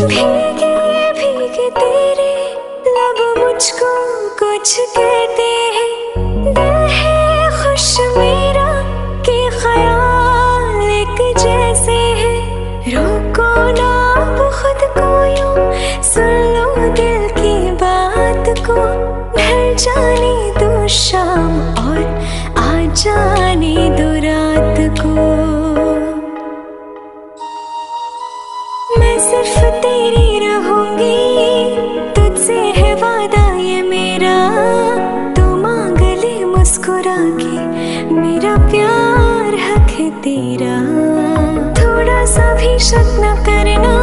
भीगे भीगे तेरे लब मुझको कुछ कहते हैं, दिल है खुश मेरा कि ख्याल एक जैसे है। रोको ना अब खुद को यूं, सुन लो दिल की बात को। ढल जाने दो शाम और आ जाने दो रात को। मैं सिर्फ तेरी रहूंगी, तुझसे है वादा ये मेरा। तू मांग ले मुस्कुरा के, मेरा प्यार हक है तेरा। थोड़ा सा भी शक न करना,